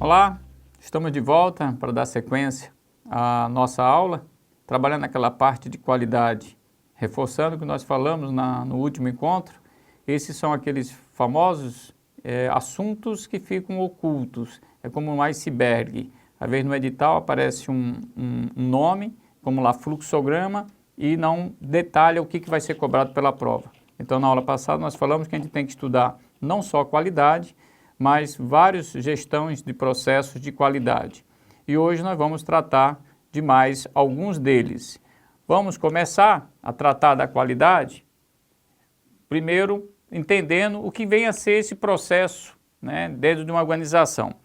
Olá, estamos de volta para dar sequência à nossa aula, trabalhando naquela parte de qualidade, reforçando o que nós falamos no último encontro. Esses são aqueles famosos assuntos que ficam ocultos, é como um iceberg. Às vezes no edital aparece um nome, como lá fluxograma, e não detalha o que vai ser cobrado pela prova. Então na aula passada nós falamos que a gente tem que estudar não só a qualidade, mas várias gestões de processos de qualidade. E hoje nós vamos tratar de mais alguns deles. Vamos começar a tratar da qualidade, primeiro entendendo o que vem a ser esse processo, né, dentro de uma organização.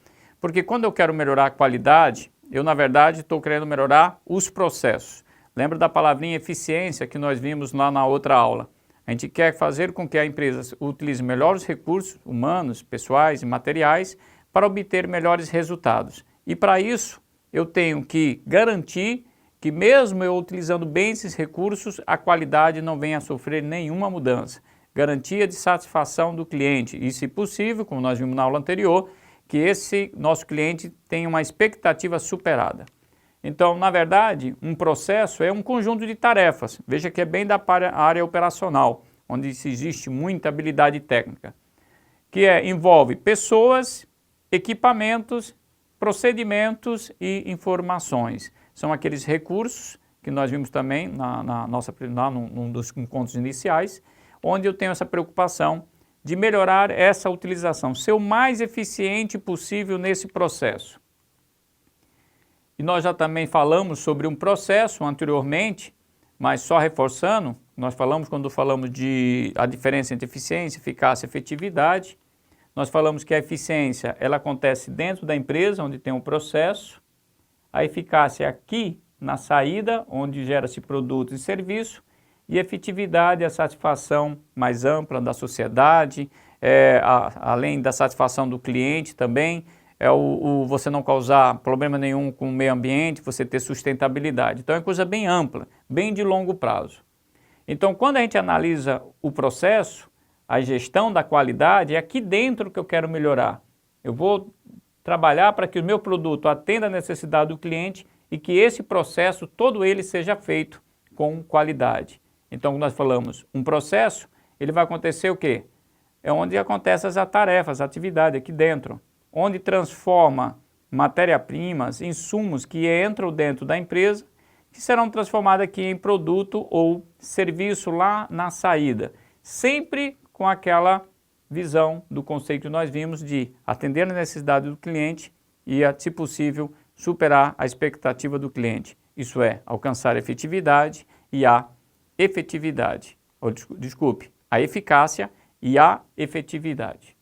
Porque quando eu quero melhorar a qualidade, eu na verdade estou querendo melhorar os processos. Lembra da palavrinha eficiência que nós vimos lá na outra aula? A gente quer fazer com que a empresa utilize melhores recursos humanos, pessoais e materiais para obter melhores resultados. E para isso, eu tenho que garantir que mesmo eu utilizando bem esses recursos, a qualidade não venha a sofrer nenhuma mudança. Garantia de satisfação do cliente e, se possível, como nós vimos na aula anterior, que esse nosso cliente tenha uma expectativa superada. Então, na verdade, um processo é um conjunto de tarefas. Veja que é bem da área operacional, onde existe muita habilidade técnica, que envolve pessoas, equipamentos, procedimentos e informações. São aqueles recursos que nós vimos também num dos encontros iniciais, onde eu tenho essa preocupação de melhorar essa utilização, ser o mais eficiente possível nesse processo. E nós já também falamos sobre um processo anteriormente, mas só reforçando, nós falamos quando falamos de a diferença entre eficiência, eficácia e efetividade. Nós falamos que a eficiência ela acontece dentro da empresa, onde tem um processo. A eficácia é aqui na saída, onde gera-se produtos e serviços. E a efetividade é a satisfação mais ampla da sociedade, além da satisfação do cliente também, você não causar problema nenhum com o meio ambiente, você ter sustentabilidade. Então é coisa bem ampla, bem de longo prazo. Então quando a gente analisa o processo, a gestão da qualidade, é aqui dentro que eu quero melhorar. Eu vou trabalhar para que o meu produto atenda a necessidade do cliente e que esse processo, todo ele seja feito com qualidade. Então nós falamos, um processo, ele vai acontecer o quê? É onde acontecem as tarefas, a atividade aqui dentro, onde transforma matéria-primas, insumos que entram dentro da empresa, que serão transformados aqui em produto ou serviço lá na saída. Sempre com aquela visão do conceito que nós vimos de atender a necessidade do cliente e, se possível, superar a expectativa do cliente. Isso é, alcançar a efetividade e a efetividade. A eficácia e a efetividade.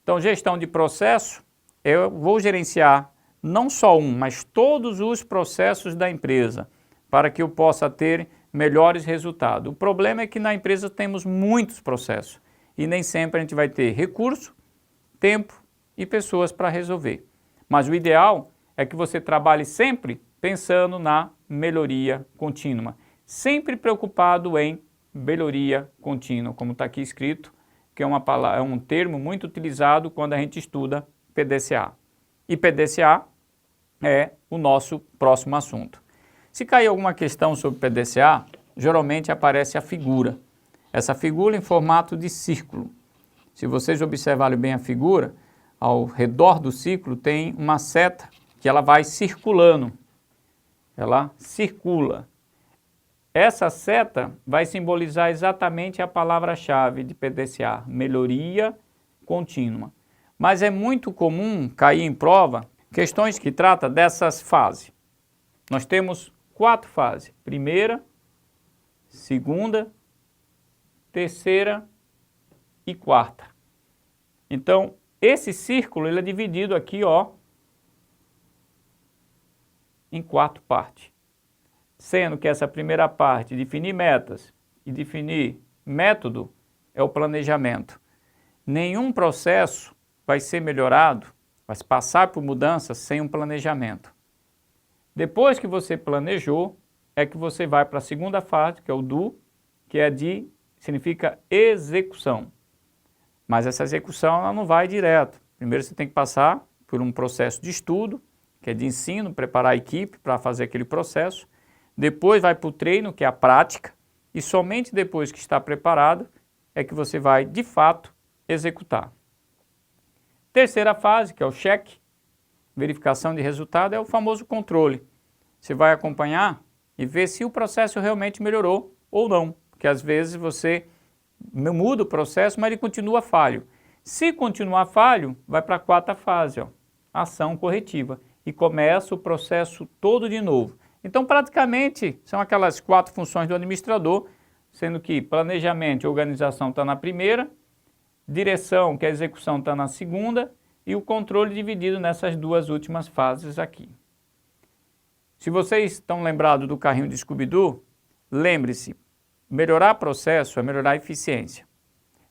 Então, gestão de processo, eu vou gerenciar não só mas todos os processos da empresa, para que eu possa ter melhores resultados. O problema é que na empresa temos muitos processos e nem sempre a gente vai ter recurso, tempo e pessoas para resolver. Mas o ideal é que você trabalhe sempre pensando na melhoria contínua, sempre preocupado em melhoria contínua, como está aqui escrito, que é um termo muito utilizado quando a gente estuda PDCA. E PDCA é o nosso próximo assunto. Se cair alguma questão sobre PDCA, geralmente aparece a figura. Essa figura em formato de círculo. Se vocês observarem bem a figura, ao redor do círculo tem uma seta que ela vai circulando. Ela circula. Essa seta vai simbolizar exatamente a palavra-chave de PDCA, melhoria contínua. Mas é muito comum cair em prova questões que tratam dessas fases. Nós temos 4 fases, primeira, segunda, terceira e quarta. Então, esse círculo ele é dividido aqui em 4 partes. Sendo que essa primeira parte, definir metas e definir método, é o planejamento. Nenhum processo vai ser melhorado, vai passar por mudanças sem um planejamento. Depois que você planejou, é que você vai para a segunda fase, que é o do, que significa execução. Mas essa execução ela não vai direto. Primeiro você tem que passar por um processo de estudo, que é de ensino, preparar a equipe para fazer aquele processo. Depois vai para o treino, que é a prática, e somente depois que está preparado é que você vai, de fato, executar. Terceira fase, que é o cheque, verificação de resultado, é o famoso controle. Você vai acompanhar e ver se o processo realmente melhorou ou não, porque às vezes você muda o processo, mas ele continua falho. Se continuar falho, vai para a quarta fase, ó, ação corretiva, e começa o processo todo de novo. Então, praticamente, são aquelas 4 funções do administrador, sendo que planejamento e organização está na primeira, direção, que é a execução, está na segunda, e o controle dividido nessas 2 últimas fases aqui. Se vocês estão lembrados do carrinho de Scooby-Doo, lembre-se, melhorar processo é melhorar a eficiência.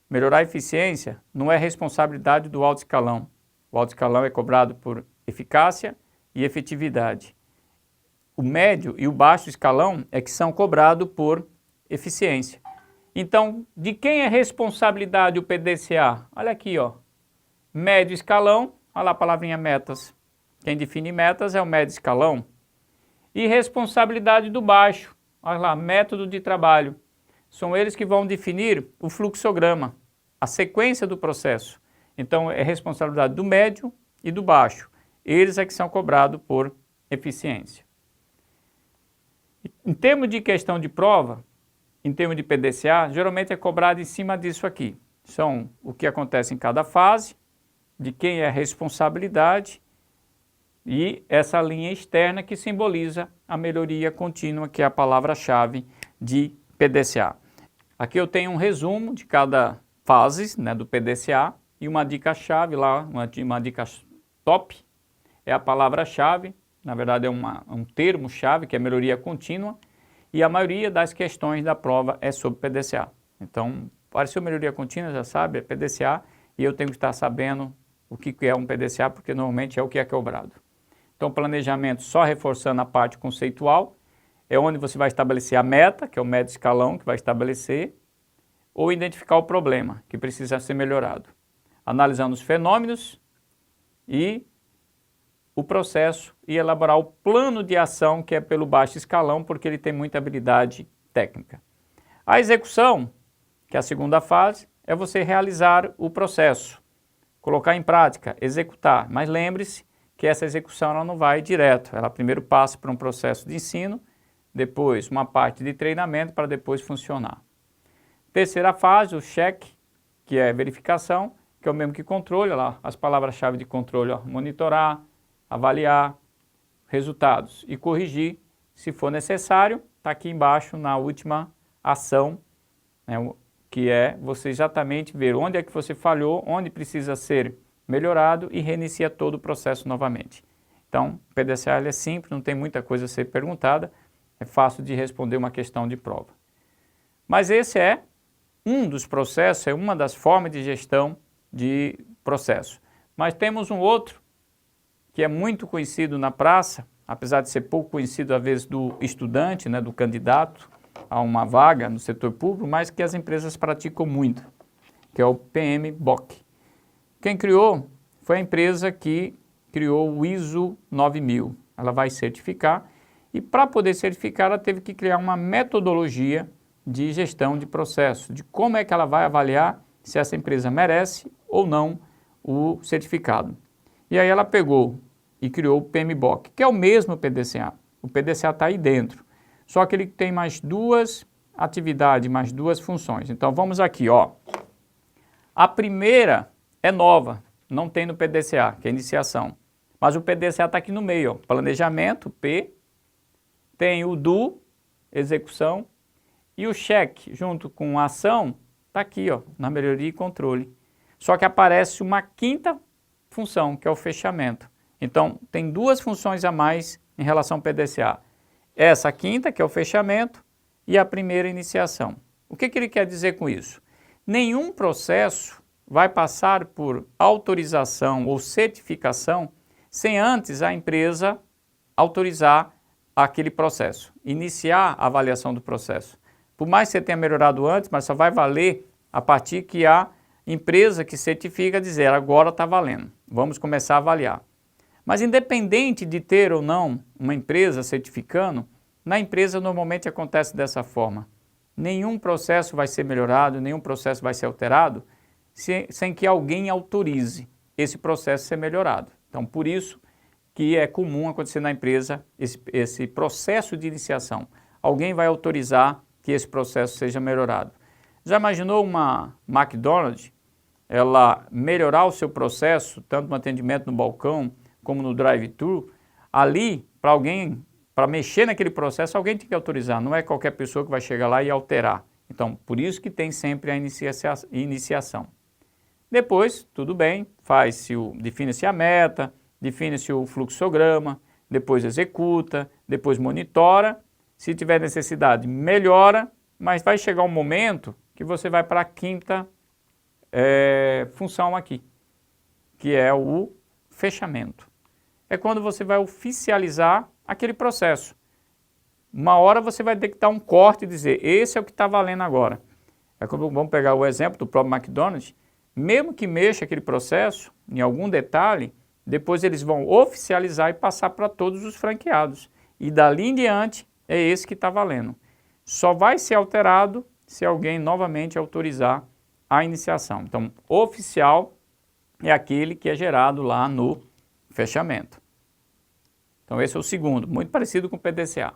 Melhorar a eficiência não é responsabilidade do alto escalão. O alto escalão é cobrado por eficácia e efetividade. O médio e o baixo escalão é que são cobrados por eficiência. Então, de quem é responsabilidade o PDCA? Olha aqui, ó. Médio escalão, olha lá a palavrinha metas. Quem define metas é o médio escalão. E responsabilidade do baixo, olha lá, método de trabalho. São eles que vão definir o fluxograma, a sequência do processo. Então, é responsabilidade do médio e do baixo. Eles é que são cobrados por eficiência. Em termos de questão de prova, em termos de PDCA, geralmente é cobrado em cima disso aqui. São o que acontece em cada fase, de quem é a responsabilidade e essa linha externa que simboliza a melhoria contínua, que é a palavra-chave de PDCA. Aqui eu tenho um resumo de cada fase, né, do PDCA e uma dica-chave lá, uma dica top, é a palavra-chave, na verdade é um termo-chave, que é melhoria contínua, e a maioria das questões da prova é sobre PDCA. Então, apareceu melhoria contínua, já sabe, é PDCA, e eu tenho que estar sabendo o que é um PDCA, porque normalmente é o que é cobrado. Então, planejamento, só reforçando a parte conceitual, é onde você vai estabelecer a meta, que é o médio escalão que vai estabelecer, ou identificar o problema, que precisa ser melhorado. Analisando os fenômenos e o processo e elaborar o plano de ação, que é pelo baixo escalão, porque ele tem muita habilidade técnica. A execução, que é a segunda fase, é você realizar o processo, colocar em prática, executar. Mas lembre-se que essa execução ela não vai direto, ela primeiro passa por um processo de ensino, depois uma parte de treinamento para depois funcionar. Terceira fase, o cheque, que é verificação, que é o mesmo que controle, olha lá, as palavras-chave de controle, ó, monitorar, avaliar resultados e corrigir, se for necessário, está aqui embaixo na última ação, né, que é você exatamente ver onde é que você falhou, onde precisa ser melhorado e reinicia todo o processo novamente. Então, o PDCA é simples, não tem muita coisa a ser perguntada, é fácil de responder uma questão de prova. Mas esse é um dos processos, é uma das formas de gestão de processo. Mas temos um outro, que é muito conhecido na praça, apesar de ser pouco conhecido às vezes do estudante, né, do candidato a uma vaga no setor público, mas que as empresas praticam muito, que é o PMBOK. Quem criou foi a empresa que criou o ISO 9000. Ela vai certificar e para poder certificar ela teve que criar uma metodologia de gestão de processo, de como é que ela vai avaliar se essa empresa merece ou não o certificado. E aí ela pegou e criou o PMBOK, que é o mesmo PDCA. O PDCA está aí dentro, só que ele tem mais 2 atividades, mais 2 funções. Então vamos aqui, ó. A primeira é nova, não tem no PDCA, que é iniciação. Mas o PDCA está aqui no meio, ó. Planejamento, P, tem o do, execução, e o cheque, junto com a ação, está aqui, ó, na melhoria e controle. Só que aparece uma 5ª função, que é o fechamento. Então, tem 2 funções a mais em relação ao PDCA. Essa 5ª, que é o fechamento, e a primeira iniciação. O que ele quer dizer com isso? Nenhum processo vai passar por autorização ou certificação sem antes a empresa autorizar aquele processo, iniciar a avaliação do processo. Por mais que você tenha melhorado antes, mas só vai valer a partir que a empresa que certifica dizer agora está valendo, vamos começar a avaliar. Mas independente de ter ou não uma empresa certificando, na empresa normalmente acontece dessa forma. Nenhum processo vai ser melhorado, nenhum processo vai ser alterado sem que alguém autorize esse processo ser melhorado. Então, por isso que é comum acontecer na empresa esse processo de iniciação. Alguém vai autorizar que esse processo seja melhorado. Já imaginou uma McDonald's, ela melhorar o seu processo, tanto no atendimento no balcão, como no drive-thru? Ali, para mexer naquele processo, alguém tem que autorizar, não é qualquer pessoa que vai chegar lá e alterar. Então, por isso que tem sempre a iniciação. Depois, tudo bem, define-se a meta, define-se o fluxograma, depois executa, depois monitora, se tiver necessidade, melhora, mas vai chegar um momento que você vai para a quinta função aqui, que é o fechamento. É quando você vai oficializar aquele processo. Uma hora você vai ter que dar um corte e dizer, esse é o que está valendo agora. Vamos pegar o exemplo do próprio McDonald's, mesmo que mexa aquele processo, em algum detalhe, depois eles vão oficializar e passar para todos os franqueados. E dali em diante, é esse que está valendo. Só vai ser alterado se alguém novamente autorizar a iniciação. Então, oficial é aquele que é gerado lá no fechamento. Então, esse é o segundo, muito parecido com o PDCA.